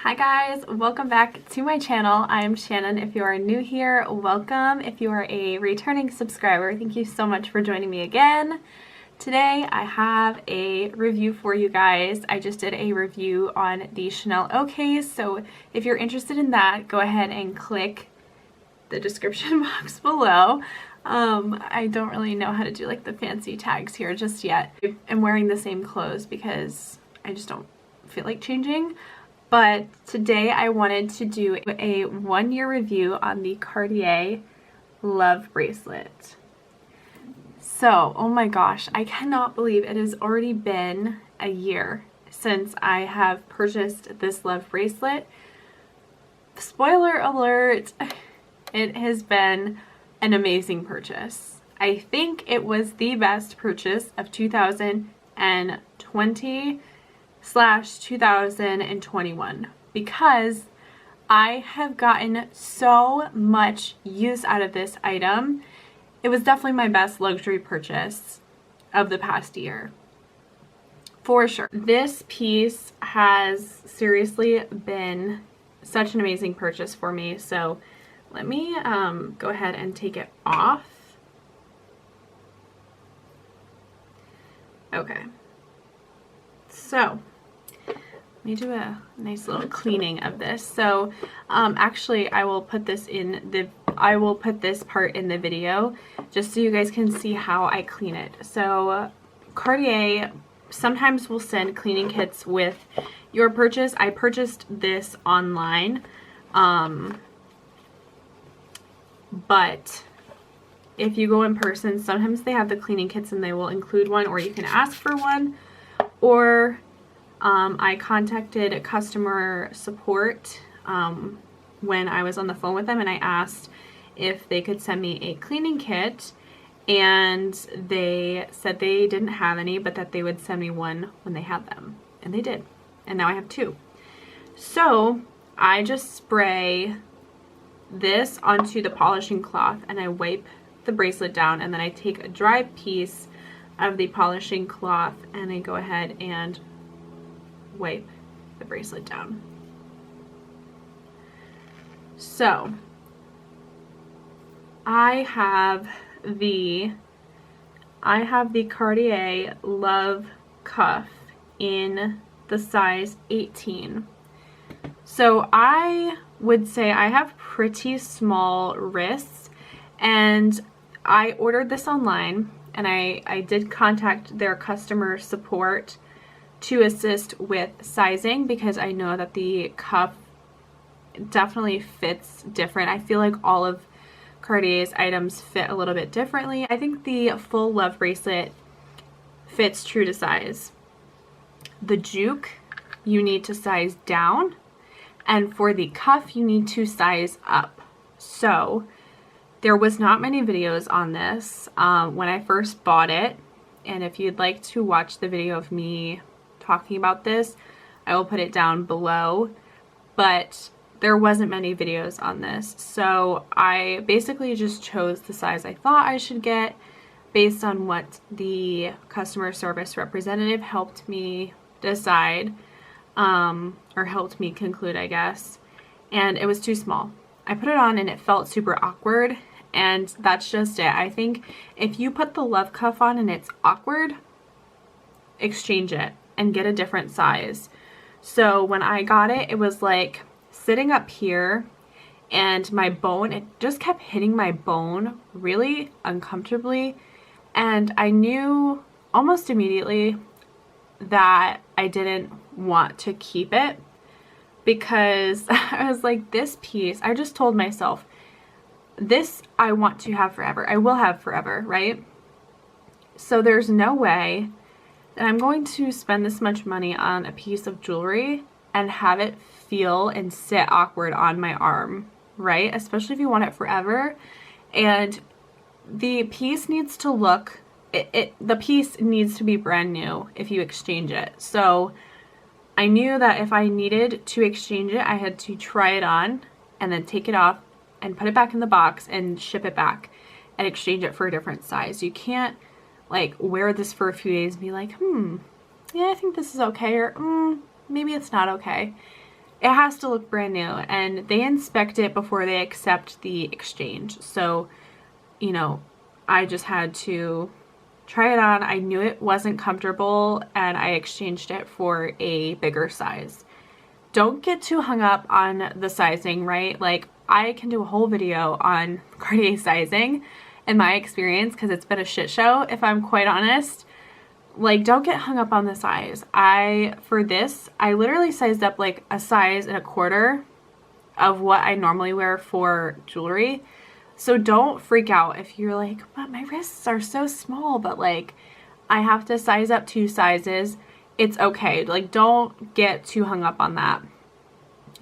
Hi guys, welcome back to my channel. I'm Shannon. If you are new here, welcome. If you are a returning subscriber, thank you so much for joining me again. Today I have a review for you guys. I just did a review on the Chanel O case, so if you're interested in that, go ahead and click the description box below. I don't really know how to do like the fancy tags here just yet. I'm wearing the same clothes because I just don't feel like changing. But today I wanted to do a 1-year review on the Cartier Love bracelet. So, oh my gosh, I cannot believe it has already been a year since I have purchased this Love bracelet. Spoiler alert, it has been an amazing purchase. I think it was the best purchase of 2020/2021 because I have gotten so much use out of this item. It was definitely my best luxury purchase of the past year, for sure. This piece has seriously been such an amazing purchase for me. So let me go ahead and take it off. Okay, so let me do a nice little cleaning of this. So actually I will put this part in the video just so you guys can see how I clean it. So Cartier sometimes will send cleaning kits with your purchase. I purchased this online, but if you go in person, sometimes they have the cleaning kits and they will include one, or you can ask for one. Or I contacted customer support when I was on the phone with them, and I asked if they could send me a cleaning kit, and they said they didn't have any, but that they would send me one when they had them, and they did, and now I have 2. So I just spray this onto the polishing cloth and I wipe the bracelet down, and then I take a dry piece of the polishing cloth and I go ahead and wipe the bracelet down. So I have the Cartier Love cuff in the size 18. So I would say I have pretty small wrists, and I ordered this online, and I did contact their customer support to assist with sizing because I know that the cuff definitely fits different. I feel like all of Cartier's items fit a little bit differently. I think the full Love bracelet fits true to size. The juke, you need to size down, and for the cuff, you need to size up. So there was not many videos on this when I first bought it, and if you'd like to watch the video of me talking about this, I will put it down below, but there wasn't many videos on this. So I basically just chose the size I thought I should get based on what the customer service representative helped me decide, or helped me conclude, I guess, and it was too small. I put it on and it felt super awkward, and that's just it. I think if you put the Love cuff on and it's awkward, exchange it and get a different size. So when I got it, it was like sitting up here, and my bone, it just kept hitting my bone really uncomfortably, and I knew almost immediately that I didn't want to keep it because I was like, this piece, I just told myself, this I want to have forever. I will have forever, right? So there's no way that I'm going to spend this much money on a piece of jewelry and have it feel and sit awkward on my arm, right? Especially if you want it forever. And the piece needs to look, the piece needs to be brand new if you exchange it. So I knew that if I needed to exchange it, I had to try it on and then take it off and put it back in the box and ship it back and exchange it for a different size. You can't like wear this for a few days and be like, yeah, I think this is okay, or maybe it's not okay. it has to look brand new, and they inspect it before they accept the exchange. So, you know, I just had to try it on. I knew it wasn't comfortable, and I exchanged it for a bigger size. Don't get too hung up on the sizing, right? Like, I can do a whole video on Cartier sizing and my experience, because it's been a shit show, if I'm quite honest. Like, don't get hung up on the size. For this, I literally sized up like a size and a quarter of what I normally wear for jewelry. So don't freak out if you're like, but my wrists are so small, but like I have to size up 2 sizes. It's okay. Like, don't get too hung up on that.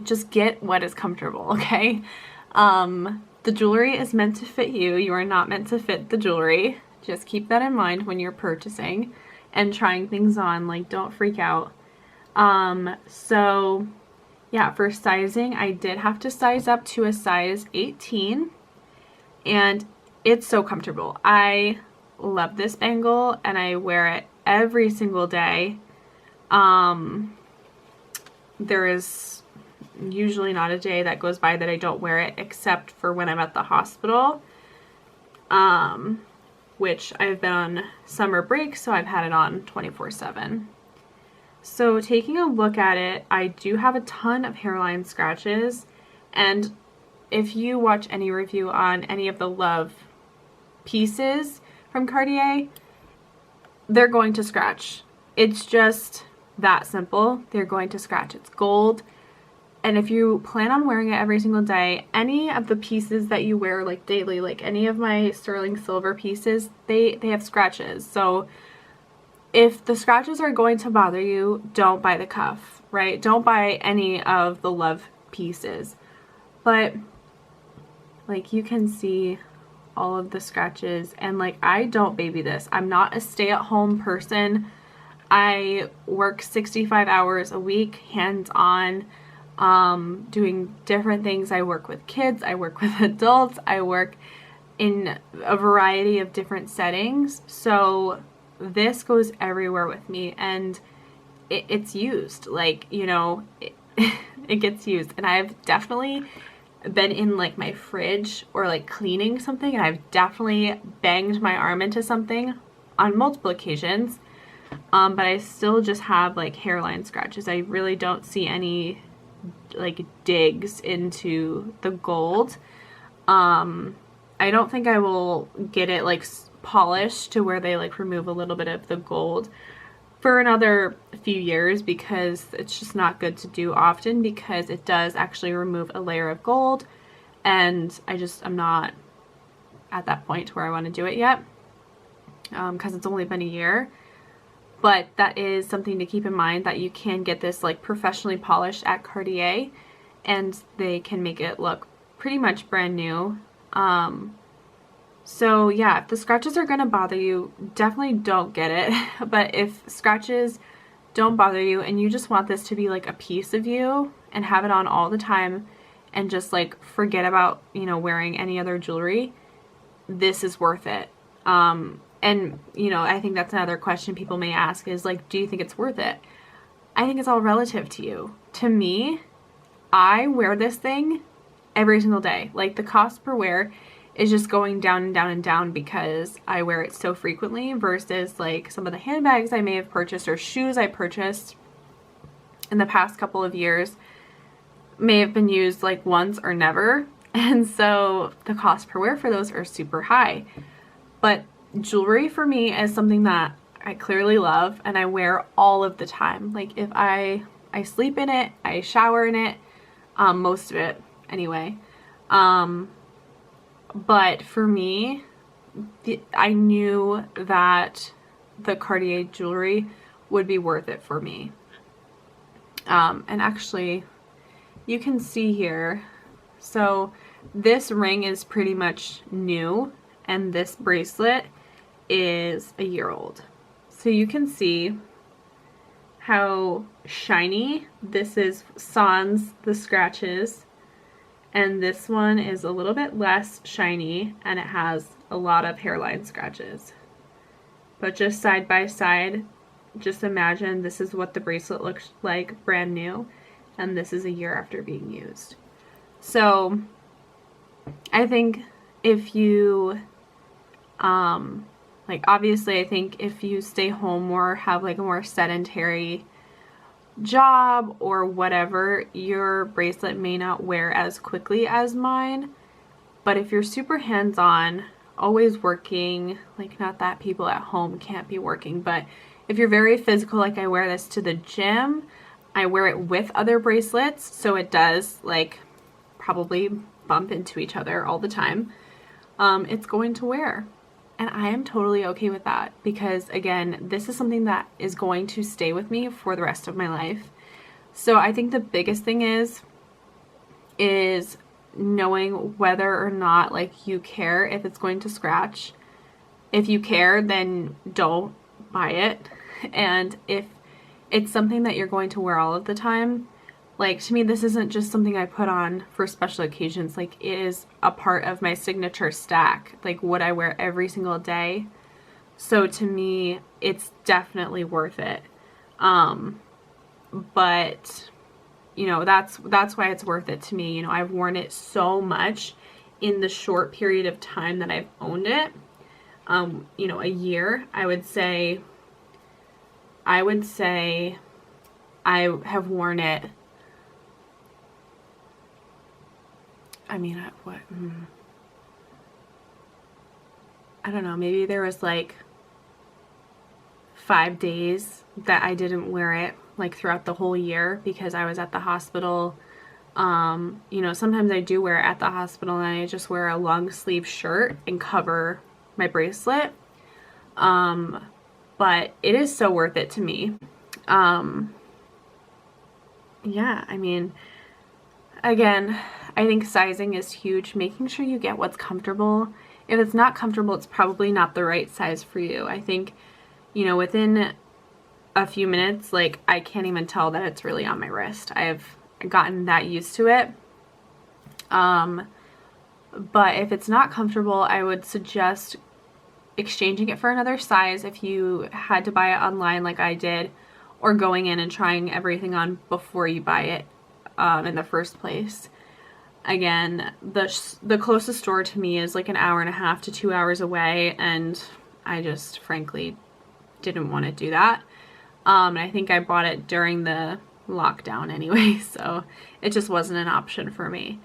Just get what is comfortable, okay? The jewelry is meant to fit you. You are not meant to fit the jewelry. Just keep that in mind when you're purchasing and trying things on. Like, don't freak out. So yeah, for sizing, I did have to size up to a size 18, and it's so comfortable. I love this bangle, and I wear it every single day. There is usually not a day that goes by that I don't wear it, except for when I'm at the hospital, which I've been on summer break, so I've had it on 24/7. So taking a look at it, I do have a ton of hairline scratches, and if you watch any review on any of the Love pieces from Cartier, they're going to scratch. It's just that simple. They're going to scratch. It's gold. And if you plan on wearing it every single day, any of the pieces that you wear like daily, like any of my sterling silver pieces, they have scratches. So if the scratches are going to bother you, don't buy the cuff, right? Don't buy any of the Love pieces. But like, you can see all of the scratches, and like, I don't baby this. I'm not a stay-at-home person. I work 65 hours a week, hands-on, doing different things. I work with kids, I work with adults, I work in a variety of different settings. So this goes everywhere with me, and it's used. Like, you know, it gets used. And I've definitely been in like my fridge or like cleaning something, and I've definitely banged my arm into something on multiple occasions. But I still just have like hairline scratches. I really don't see any like digs into the gold. I don't think I will get it like polished to where they like remove a little bit of the gold for another few years, because it's just not good to do often, because it does actually remove a layer of gold, and I'm not at that point where I want to do it yet, because it's only been a year. But that is something to keep in mind, that you can get this like professionally polished at Cartier, and they can make it look pretty much brand new. So yeah, if the scratches are gonna bother you, definitely don't get it. But if scratches don't bother you and you just want this to be like a piece of you and have it on all the time and just like forget about, you know, wearing any other jewelry, this is worth it. And you know, I think that's another question people may ask is like, do you think it's worth it? I think it's all relative to you. To me, I wear this thing every single day. Like, the cost per wear is just going down and down and down because I wear it so frequently, versus like some of the handbags I may have purchased or shoes I purchased in the past couple of years may have been used like once or never. And so the cost per wear for those are super high. But jewelry for me is something that I clearly love and I wear all of the time. Like, if I sleep in it, I shower in it, most of it anyway. But for me, I knew that the Cartier jewelry would be worth it for me. And actually, you can see here, so this ring is pretty much new, and this bracelet is a year old. So you can see how shiny this is, sans the scratches. And this one is a little bit less shiny, and it has a lot of hairline scratches. But just side by side, just imagine this is what the bracelet looks like brand new. and this is a year after being used. So I think if you, like obviously I think if you stay home or have like a more sedentary job or whatever, your bracelet may not wear as quickly as mine. But if you're super hands-on, always working, like not that people at home can't be working, but if you're very physical, like I wear this to the gym, I wear it with other bracelets, so it does like probably bump into each other all the time. It's going to wear. And I am totally okay with that because, again, this is something that is going to stay with me for the rest of my life. So I think the biggest thing is knowing whether or not like you care if it's going to scratch. If you care, then don't buy it. And if it's something that you're going to wear all of the time, like to me this isn't just something I put on for special occasions, like it is a part of my signature stack, like what I wear every single day. So to me it's definitely worth it. But you know, that's why it's worth it to me. You know, I've worn it so much in the short period of time that I've owned it. You know, a year, I would say I have worn it. I mean, what? I don't know. Maybe there was like 5 days that I didn't wear it like throughout the whole year because I was at the hospital. You know, sometimes I do wear it at the hospital and I just wear a long sleeve shirt and cover my bracelet. But it is so worth it to me. Yeah, I mean, again, I think sizing is huge. Making sure you get what's comfortable. If it's not comfortable, it's probably not the right size for you. I think, you know, within a few minutes, like I can't even tell that it's really on my wrist. I have gotten that used to it. But if it's not comfortable, I would suggest exchanging it for another size if you had to buy it online like I did, or going in and trying everything on before you buy it in the first place. Again, the closest store to me is like an hour and a half to 2 hours away, and I just frankly didn't want to do that. And I think I bought it during the lockdown anyway, so it just wasn't an option for me.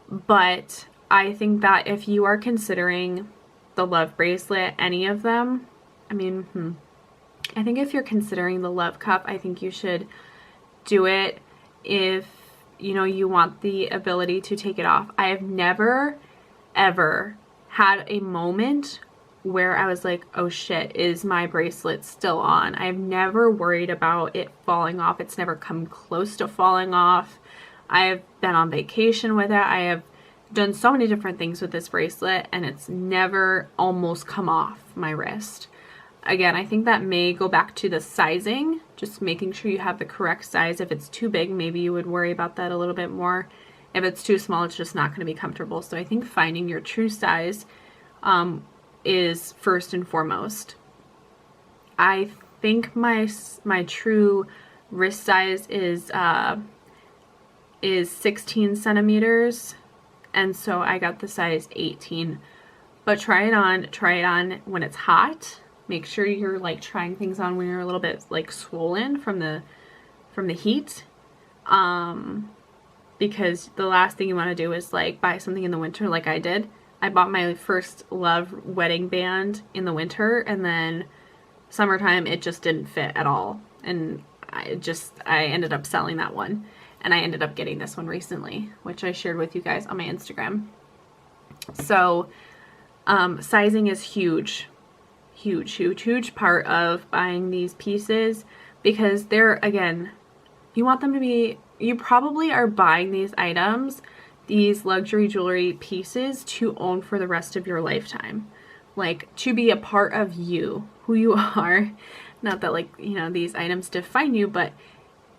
But I think that if you are considering the Love bracelet, any of them, I mean, I think if you're considering the Love cup, I think you should do it if, you know, you want the ability to take it off. I have never, ever had a moment where I was like, oh shit, is my bracelet still on? I've never worried about it falling off. It's never come close to falling off. I've been on vacation with it. I have done so many different things with this bracelet and it's never almost come off my wrist. Again, I think that may go back to the sizing, just making sure you have the correct size. If it's too big, maybe you would worry about that a little bit more. If it's too small, it's just not going to be comfortable. So I think finding your true size is first and foremost. I think my true wrist size is 16 centimeters, and so I got the size 18. But try it on when it's hot. Make sure you're like trying things on when you're a little bit like swollen from the heat, because the last thing you want to do is like buy something in the winter like I did. I bought my first Love wedding band in the winter, and then summertime it just didn't fit at all, and I ended up selling that one, and I ended up getting this one recently, which I shared with you guys on my Instagram. So sizing is huge part of buying these pieces, because they're, again, you want them to be, you probably are buying these items, these luxury jewelry pieces, to own for the rest of your lifetime, like to be a part of you, who you are. Not that like, you know, these items define you, but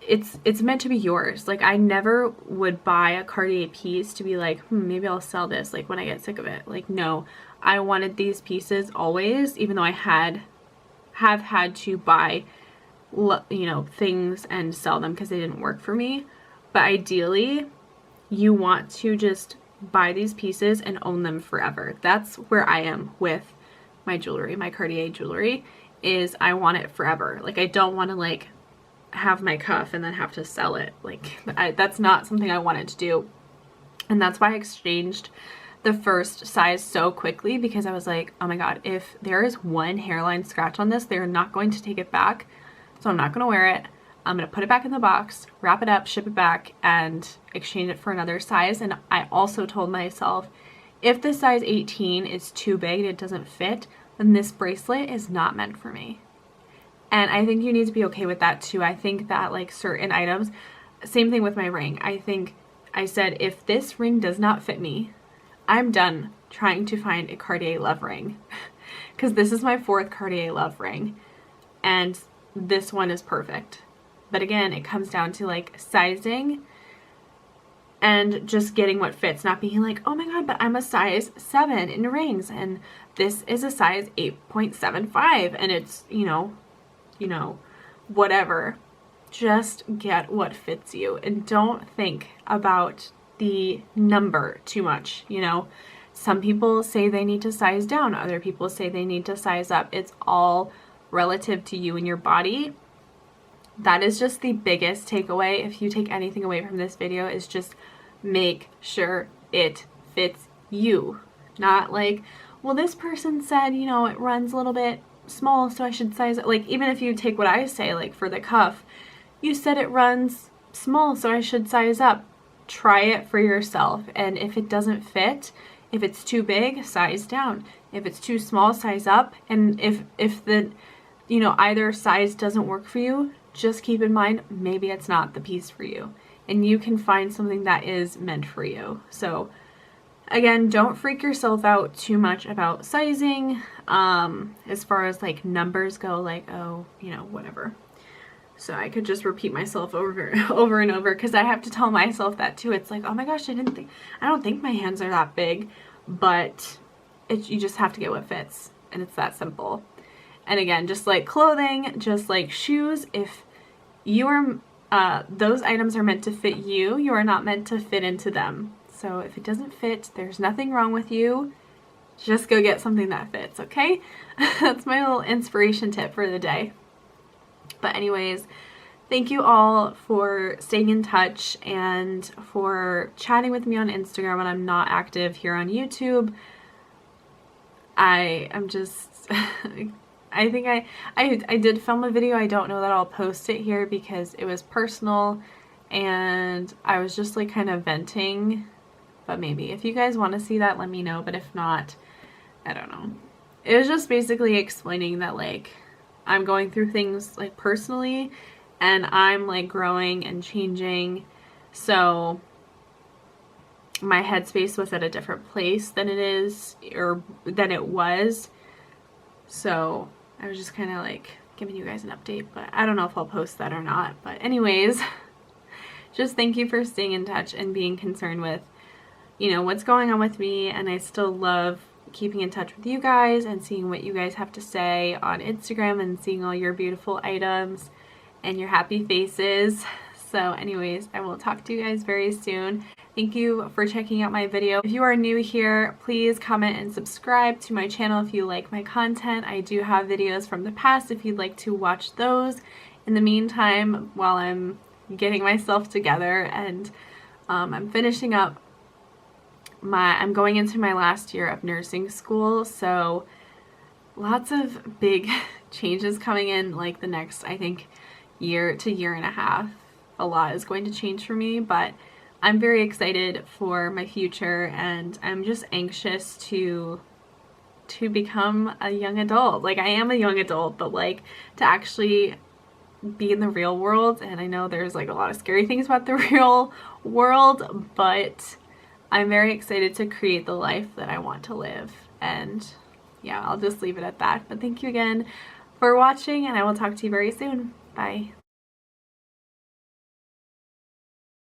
it's meant to be yours. Like I never would buy a Cartier piece to be like, maybe I'll sell this like when I get sick of it. Like no, I wanted these pieces always, even though I have had to buy you know, things and sell them because they didn't work for me. But ideally, you want to just buy these pieces and own them forever. That's where I am with my jewelry, my Cartier jewelry, is I want it forever. Like, I don't want to like have my cuff and then have to sell it. Like, that's not something I wanted to do. And that's why I exchanged the first size so quickly, because I was like, oh my god, if there is one hairline scratch on this, they're not going to take it back. So I'm not going to wear it. I'm going to put it back in the box, wrap it up, ship it back, and exchange it for another size. And I also told myself, if the size 18 is too big and it doesn't fit, then this bracelet is not meant for me. And I think you need to be okay with that too. I think that like certain items, same thing with my ring. I think I said, if this ring does not fit me, I'm done trying to find a Cartier Love ring. Because this is my 4th Cartier Love ring. And this one is perfect. But again, it comes down to like sizing and just getting what fits, not being like, oh my god, but I'm a size 7 in rings and this is a size 8.75 and it's, you know, whatever. Just get what fits you and don't think about the number too much, you know. Some people say they need to size down, other people say they need to size up. It's all relative to you and your body. That is just the biggest takeaway. If you take anything away from this video, is just make sure it fits you. Not like, well, this person said, you know, it runs a little bit small, so I should size it. Like, even if you take what I say, like for the cuff, you said it runs small, so I should size up. Try it for yourself. And if it doesn't fit, if it's too big, size down. If it's too small, size up. And if the, you know, either size doesn't work for you, just keep in mind, maybe it's not the piece for you. And you can find something that is meant for you. So again, don't freak yourself out too much about sizing. As far as like numbers go, like, oh, you know, whatever. So I could just repeat myself over and over, because I have to tell myself that too. It's like, oh my gosh, I don't think my hands are that big, but you just have to get what fits, and it's that simple. And again, just like clothing, just like shoes, if you are, those items are meant to fit you, you are not meant to fit into them. So if it doesn't fit, there's nothing wrong with you. Just go get something that fits, okay? That's my little inspiration tip for the day. But anyways, thank you all for staying in touch and for chatting with me on Instagram when I'm not active here on YouTube. I am just, I think I did film a video. I don't know that I'll post it here because it was personal and I was just like kind of venting. But maybe if you guys want to see that, let me know. But if not, I don't know. It was just basically explaining that like I'm going through things like personally and I'm like growing and changing. So my headspace was at a different place than it is, or than it was. So I was just kind of like giving you guys an update, but I don't know if I'll post that or not. But anyways, just thank you for staying in touch and being concerned with, you know, what's going on with me. And I still love keeping in touch with you guys and seeing what you guys have to say on Instagram and seeing all your beautiful items and your happy faces. So anyways, I will talk to you guys very soon. Thank you for checking out my video. If you are new here, please comment and subscribe to my channel if you like my content. I do have videos from the past if you'd like to watch those. In the meantime, while I'm getting myself together and I'm finishing up I'm going into my last year of nursing school, so lots of big changes coming in like the next, I think, year to year and a half. A lot is going to change for me, but I'm very excited for my future and I'm just anxious to become a young adult. Like, I am a young adult, but like to actually be in the real world. And I know there's like a lot of scary things about the real world, but I'm very excited to create the life that I want to live. And yeah, I'll just leave it at that. But thank you again for watching and I will talk to you very soon. Bye.